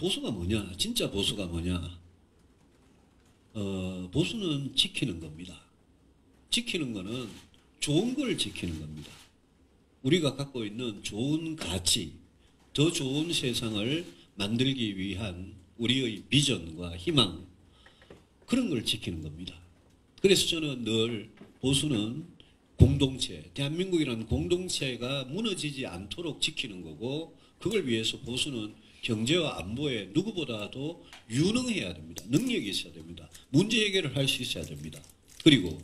보수가 뭐냐? 진짜 보수가 뭐냐? 보수는 지키는 겁니다. 지키는 거는 좋은 걸 지키는 겁니다. 우리가 갖고 있는 좋은 가치, 더 좋은 세상을 만들기 위한 우리의 비전과 희망, 그런 걸 지키는 겁니다. 그래서 저는 늘 보수는 공동체, 대한민국이라는 공동체가 무너지지 않도록 지키는 거고, 그걸 위해서 보수는 경제와 안보에 누구보다도 유능해야 됩니다. 능력이 있어야 됩니다. 문제 해결을 할 수 있어야 됩니다. 그리고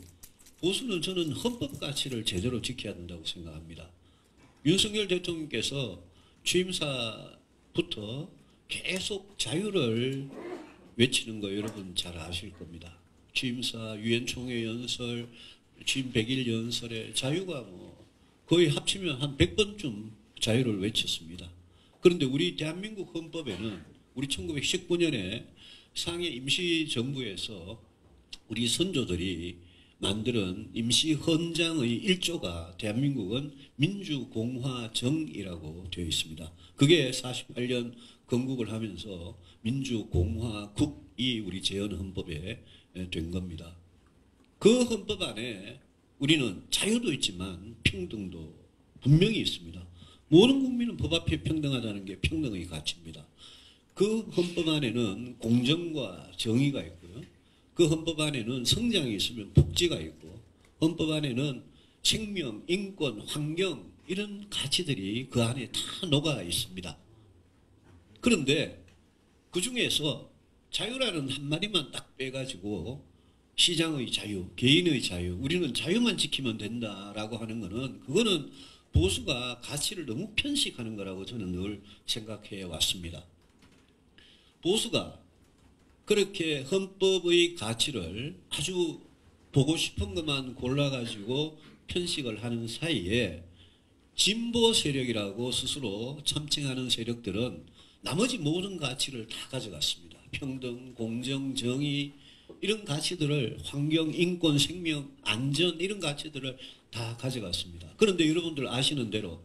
보수는 저는 헌법 가치를 제대로 지켜야 된다고 생각합니다. 윤석열 대통령께서 취임사부터 계속 자유를 외치는 거 여러분 잘 아실 겁니다. 취임사, 유엔 총회 연설, 취임 100일 연설에 자유가 뭐 거의 합치면 한 100번쯤 자유를 외쳤습니다. 그런데 우리 대한민국 헌법에는 우리 1919년에 상해 임시정부에서 우리 선조들이 만드는 임시헌장의 1조가 대한민국은 민주공화정이라고 되어 있습니다. 그게 48년 건국을 하면서 민주공화국이 우리 재헌헌법에 된 겁니다. 그 헌법 안에 우리는 자유도 있지만 평등도 분명히 있습니다. 모든 국민은 법 앞에 평등하다는 게 평등의 가치입니다. 그 헌법 안에는 공정과 정의가 있고요. 그 헌법 안에는 성장이 있으면 복지가 있고, 헌법 안에는 생명, 인권, 환경 이런 가치들이 그 안에 다 녹아 있습니다. 그런데 그 중에서 자유라는 한마디만 딱 빼가지고 시장의 자유, 개인의 자유, 우리는 자유만 지키면 된다라고 하는 거는, 그거는 보수가 가치를 너무 편식하는 거라고 저는 늘 생각해 왔습니다. 보수가 그렇게 헌법의 가치를 아주 보고 싶은 것만 골라가지고 편식을 하는 사이에 진보 세력이라고 스스로 참칭하는 세력들은 나머지 모든 가치를 다 가져갔습니다. 평등, 공정, 정의 이런 가치들을, 환경, 인권, 생명, 안전 이런 가치들을 다 가져갔습니다. 그런데 여러분들 아시는 대로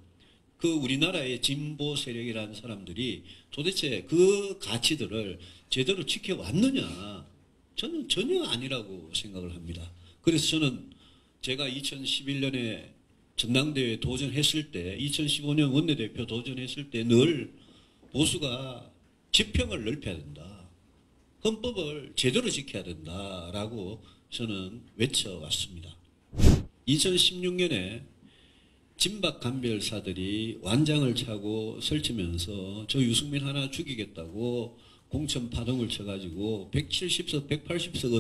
그 우리나라의 진보 세력이라는 사람들이 도대체 그 가치들을 제대로 지켜왔느냐? 저는 전혀 아니라고 생각을 합니다. 그래서 저는 제가 2011년에 전당대회에 도전했을 때, 2015년 원내대표 도전했을 때 늘 보수가 지평을 넓혀야 된다. 헌법을 제대로 지켜야 된다라고 저는 외쳐왔습니다. 2016년에 진박 간별사들이 완장을 차고 설치면서 저 유승민 하나 죽이겠다고 공천 파동을 쳐가지고 170석, 180석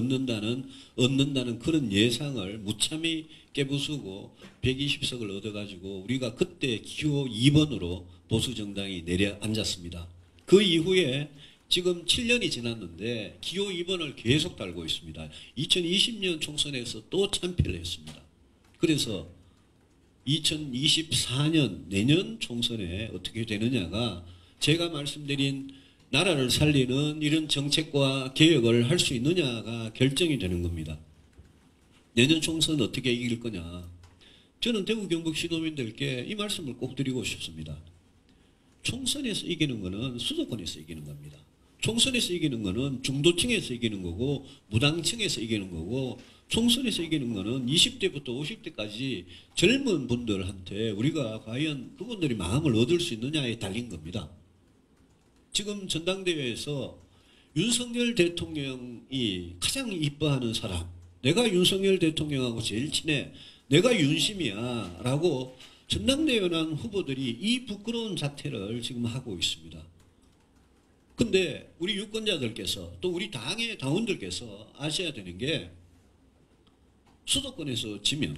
얻는다는 그런 예상을 무참히 깨부수고 120석을 얻어가지고 우리가 그때 기호 2번으로 보수정당이 내려앉았습니다. 그 이후에 지금 7년이 지났는데 기호 2번을 계속 달고 있습니다. 2020년 총선에서 또 참패를 했습니다. 그래서 2024년 내년 총선에 어떻게 되느냐가 제가 말씀드린 나라를 살리는 이런 정책과 개혁을 할 수 있느냐가 결정이 되는 겁니다. 내년 총선 어떻게 이길 거냐. 저는 대구 경북 시도민들께 이 말씀을 꼭 드리고 싶습니다. 총선에서 이기는 거는 수도권에서 이기는 겁니다. 총선에서 이기는 거는 중도층에서 이기는 거고 무당층에서 이기는 거고, 총선에서 이기는 거는 20대부터 50대까지 젊은 분들한테 우리가 과연 그분들이 마음을 얻을 수 있느냐에 달린 겁니다. 지금 전당대회에서 윤석열 대통령이 가장 이뻐하는 사람, 내가 윤석열 대통령하고 제일 친해, 내가 윤심이야 라고 전당대회 난 후보들이 이 부끄러운 자태를 지금 하고 있습니다. 근데 우리 유권자들께서 또 우리 당의 당원들께서 아셔야 되는 게, 수도권에서 지면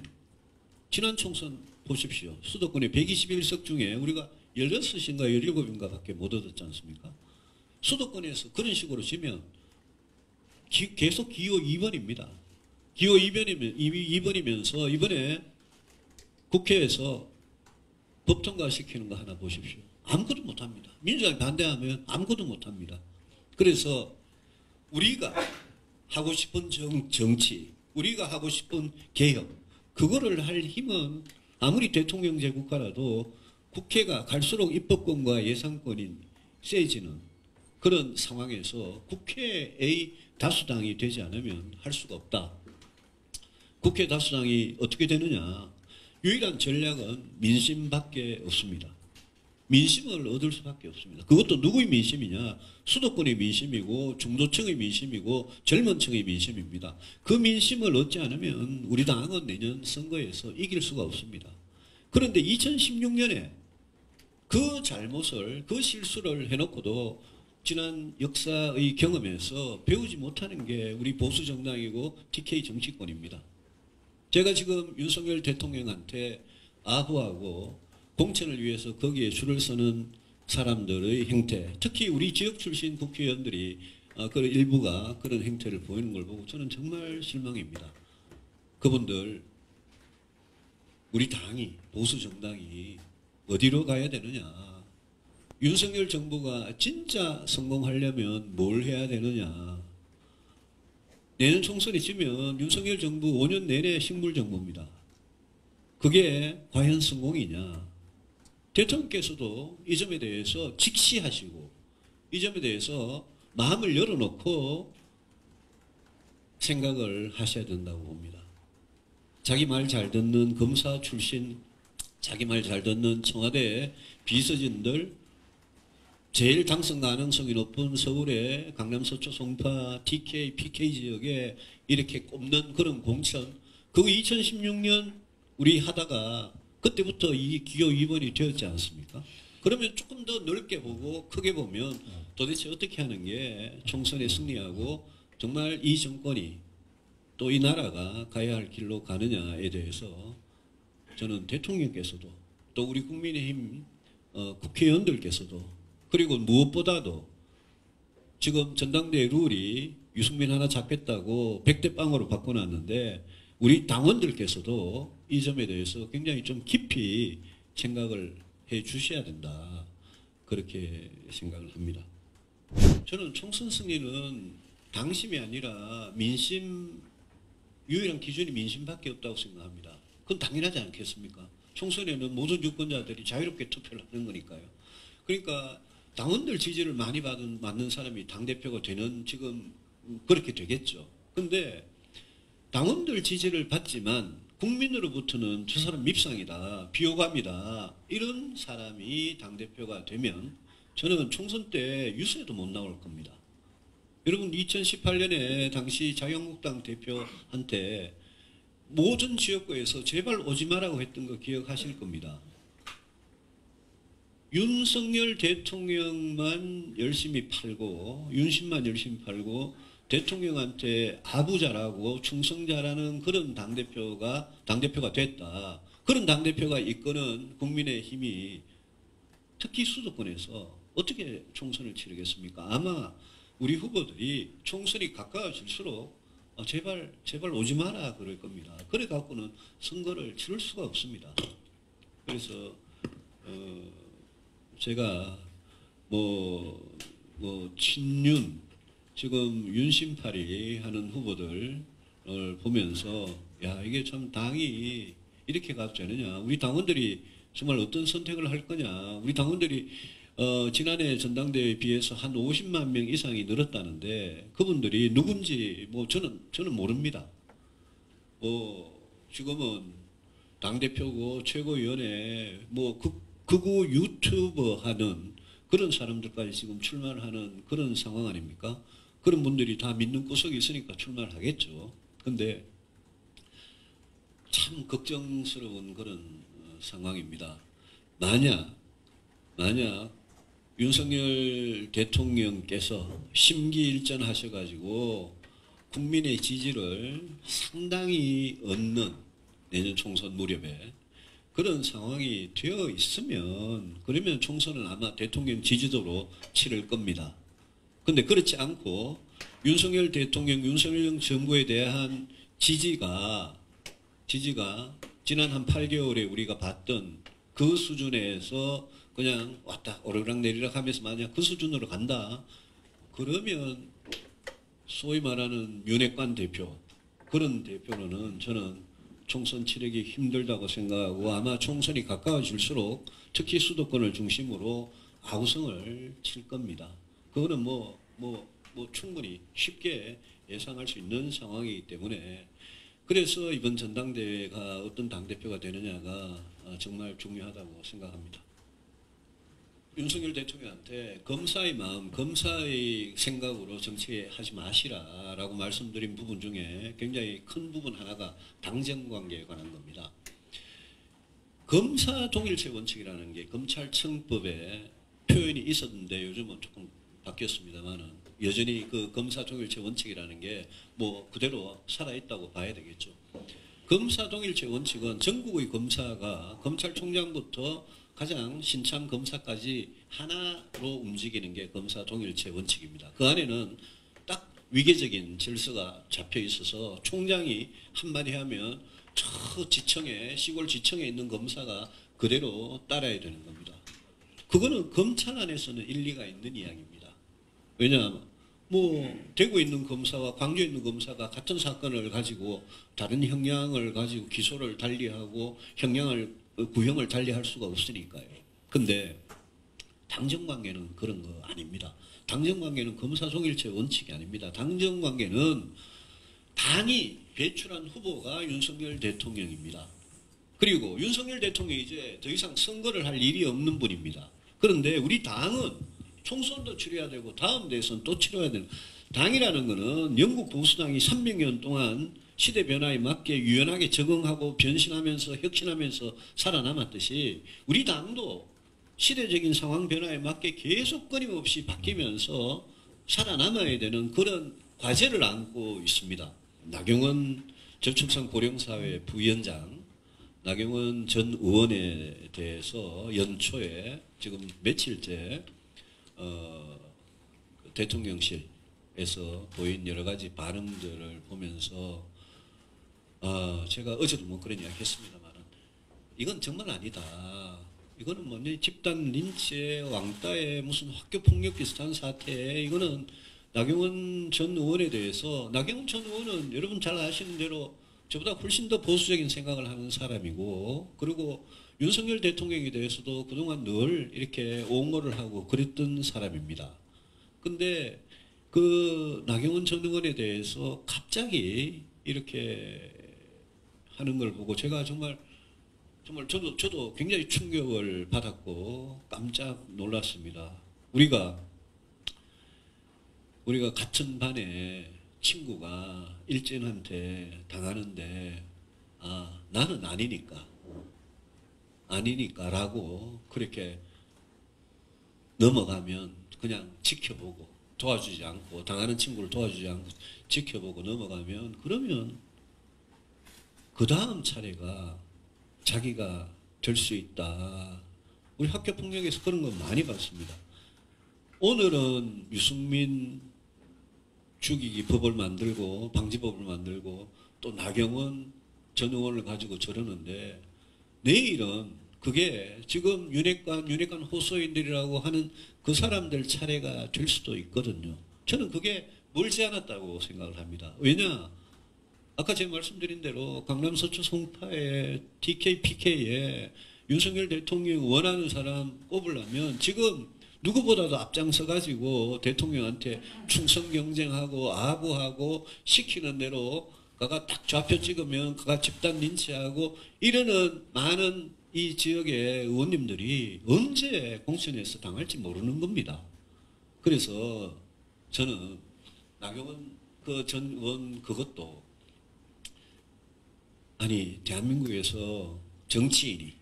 지난 총선 보십시오. 수도권에 121석 중에 우리가 16인가 17인가 밖에 못 얻었지 않습니까? 수도권에서 그런 식으로 지면 계속 기호 2번입니다. 기호 2번이면서 이번에 국회에서 법 통과시키는 거 하나 보십시오. 아무것도 못합니다. 민주당이 반대하면 아무것도 못합니다. 그래서 우리가 하고 싶은 정치, 우리가 하고 싶은 개혁, 그거를 할 힘은 아무리 대통령제 국가라도 국회가 갈수록 입법권과 예산권이 세지는 그런 상황에서 국회의 다수당이 되지 않으면 할 수가 없다. 국회 다수당이 어떻게 되느냐. 유일한 전략은 민심밖에 없습니다. 민심을 얻을 수밖에 없습니다. 그것도 누구의 민심이냐. 수도권의 민심이고 중도층의 민심이고 젊은 층의 민심입니다. 그 민심을 얻지 않으면 우리 당은 내년 선거에서 이길 수가 없습니다. 그런데 2016년에 그 잘못을, 그 실수를 해놓고도 지난 역사의 경험에서 배우지 못하는 게 우리 보수 정당이고 TK 정치권입니다. 제가 지금 윤석열 대통령한테 아부하고 공천을 위해서 거기에 줄을 서는 사람들의 행태, 특히 우리 지역 출신 국회의원들이 그 일부가 그런 행태를 보이는 걸 보고 저는 정말 실망입니다. 그분들 우리 당이, 보수 정당이 어디로 가야 되느냐. 윤석열 정부가 진짜 성공하려면 뭘 해야 되느냐. 내년 총선이 지면 윤석열 정부 5년 내내 식물정부입니다. 그게 과연 성공이냐. 대통령께서도 이 점에 대해서 직시하시고 이 점에 대해서 마음을 열어놓고 생각을 하셔야 된다고 봅니다. 자기 말 잘 듣는 검사 출신, 자기 말 잘 듣는 청와대 비서진들, 제일 당선 가능성이 높은 서울의 강남 서초 송파 TK, PK 지역에 이렇게 꼽는 그런 공천, 그거 2016년 우리 하다가 그때부터 이 기호 2번이 되었지 않습니까? 그러면 조금 더 넓게 보고 크게 보면 도대체 어떻게 하는 게 총선에 승리하고 정말 이 정권이 또 이 나라가 가야 할 길로 가느냐에 대해서 저는 대통령께서도 또 우리 국민의힘 국회의원들께서도 그리고 무엇보다도 지금 전당대회 룰이 유승민 하나 잡겠다고 100대 빵으로 바꿔놨는데 우리 당원들께서도 이 점에 대해서 굉장히 좀 깊이 생각을 해 주셔야 된다. 그렇게 생각을 합니다. 저는 총선 승리는 당심이 아니라 민심, 유일한 기준이 민심밖에 없다고 생각합니다. 그건 당연하지 않겠습니까? 총선에는 모든 유권자들이 자유롭게 투표를 하는 거니까요. 그러니까 당원들 지지를 많이 받는 사람이 당대표가 되는 지금 그렇게 되겠죠. 근데 당원들 지지를 받지만 국민으로부터는 저 사람 밉상이다, 비호감이다, 이런 사람이 당대표가 되면 저는 총선 때 유세도 못 나올 겁니다. 여러분 2018년에 당시 자유한국당 대표한테 모든 지역구에서 제발 오지 마라고 했던 거 기억하실 겁니다. 윤석열 대통령만 열심히 팔고 윤심만 열심히 팔고 대통령한테 아부자라고 충성자라는 그런 당대표가 됐다. 그런 당대표가 이끄는 국민의힘이 특히 수도권에서 어떻게 총선을 치르겠습니까? 아마 우리 후보들이 총선이 가까워질수록 제발 오지 마라 그럴 겁니다. 그래 갖고는 선거를 치를 수가 없습니다. 그래서 제가 친윤 지금 윤심파리 하는 후보들을 보면서 야 이게 참 당이 이렇게 가지 않느냐. 우리 당원들이 정말 어떤 선택을 할 거냐. 우리 당원들이 지난해 전당대회에 비해서 한 50만 명 이상이 늘었다는데 그분들이 누군지 저는 모릅니다. 지금은 당대표고 최고위원회 극우 유튜버 하는 그런 사람들까지 지금 출마를 하는 그런 상황 아닙니까? 그런 분들이 다 믿는 구석이 있으니까 출마를 하겠죠. 근데 참 걱정스러운 그런 상황입니다. 만약 윤석열 대통령께서 심기일전하셔가지고 국민의 지지를 상당히 얻는 내년 총선 무렵에 그런 상황이 되어 있으면 그러면 총선은 아마 대통령 지지도로 치를 겁니다. 근데 그렇지 않고 윤석열 대통령, 윤석열 정부에 대한 지지가 지난 한 8개월에 우리가 봤던 그 수준에서 그냥 왔다 오르락 내리락 하면서 만약 그 수준으로 간다. 그러면 소위 말하는 윤핵관 대표, 그런 대표로는 저는 총선 치르기 힘들다고 생각하고 아마 총선이 가까워질수록 특히 수도권을 중심으로 아우성을 칠 겁니다. 그거는 충분히 쉽게 예상할 수 있는 상황이기 때문에 그래서 이번 전당대회가 어떤 당대표가 되느냐가 정말 중요하다고 생각합니다. 윤석열 대통령한테 검사의 마음, 검사의 생각으로 정치하지 마시라라고 말씀드린 부분 중에 굉장히 큰 부분 하나가 당정관계에 관한 겁니다. 검사 동일체 원칙이라는 게 검찰청법에 표현이 있었는데 요즘은 조금 바뀌었습니다만은 여전히 그 검사 동일체 원칙이라는 게 그대로 살아있다고 봐야 되겠죠. 검사 동일체 원칙은 전국의 검사가 검찰총장부터 가장 신참 검사까지 하나로 움직이는 게 검사 동일체 원칙입니다. 그 안에는 딱 위계적인 질서가 잡혀 있어서 총장이 한마디 하면 저 지청에 시골 지청에 있는 검사가 그대로 따라야 되는 겁니다. 그거는 검찰 안에서는 일리가 있는 이야기입니다. 왜냐하면 대구에 있는 검사와 광주에 있는 검사가 같은 사건을 가지고 다른 형량을 가지고 기소를 달리하고 구형을 달리할 수가 없으니까요. 근데 당정관계는 그런 거 아닙니다. 당정관계는 검사 동일체 원칙이 아닙니다. 당정관계는 당이 배출한 후보가 윤석열 대통령입니다. 그리고 윤석열 대통령이 이제 더 이상 선거를 할 일이 없는 분입니다. 그런데 우리 당은 총선도 치러야 되고 다음 대선 또 치러야 되는, 당이라는 거는 영국 보수당이 300년 동안 시대 변화에 맞게 유연하게 적응하고 변신하면서 혁신하면서 살아남았듯이 우리 당도 시대적인 상황 변화에 맞게 계속 끊임없이 바뀌면서 살아남아야 되는 그런 과제를 안고 있습니다. 나경원 저출산 고령사회 부위원장 나경원 전 의원에 대해서 연초에 지금 며칠째 대통령실에서 보인 여러 가지 반응들을 보면서 제가 어제도 그런 이야기 했습니다만 이건 정말 아니다. 이거는 집단 린치의 왕따의 무슨 학교 폭력 비슷한 사태. 이거는 나경원 전 의원에 대해서, 나경원 전 의원은 여러분 잘 아시는 대로 저보다 훨씬 더 보수적인 생각을 하는 사람이고, 그리고 윤석열 대통령에 대해서도 그동안 늘 이렇게 옹호를 하고 그랬던 사람입니다. 근데 그 나경원 전 의원에 대해서 갑자기 이렇게 하는 걸 보고 제가 정말 저도 굉장히 충격을 받았고 깜짝 놀랐습니다. 우리가 같은 반에 친구가 일진한테 당하는데 나는 아니니까라고 그렇게 넘어가면 그냥 지켜보고 도와주지 않고, 당하는 친구를 도와주지 않고 지켜보고 넘어가면, 그러면 그 다음 차례가 자기가 될 수 있다. 우리 학교 폭력에서 그런 거 많이 봤습니다. 오늘은 유승민 죽이기 법을 만들고 방지법을 만들고 또 나경원 전 의원을 가지고 저러는데, 내일은 그게 지금 윤핵관 호소인들이라고 하는 그 사람들 차례가 될 수도 있거든요. 저는 그게 멀지 않았다고 생각을 합니다. 왜냐? 아까 제가 말씀드린 대로 강남 서초 송파에 DK, PK에 윤석열 대통령 원하는 사람 꼽으려면 지금 누구보다도 앞장서 가지고 대통령한테 충성 경쟁하고 아부하고 시키는 대로 그가 딱 좌표 찍으면 그가 집단 린치하고 이러는 많은 이 지역의 의원님들이 언제 공천에서 당할지 모르는 겁니다. 그래서 저는 나경원 그 전 의원 그것도, 아니 대한민국에서 정치인이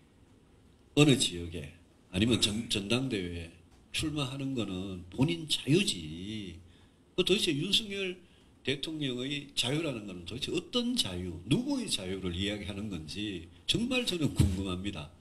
어느 지역에 아니면 전당대회에 출마하는 거는 본인 자유지. 도대체 윤석열 대통령의 자유라는 것은 도대체 어떤 자유, 누구의 자유를 이야기하는 건지 정말 저는 궁금합니다.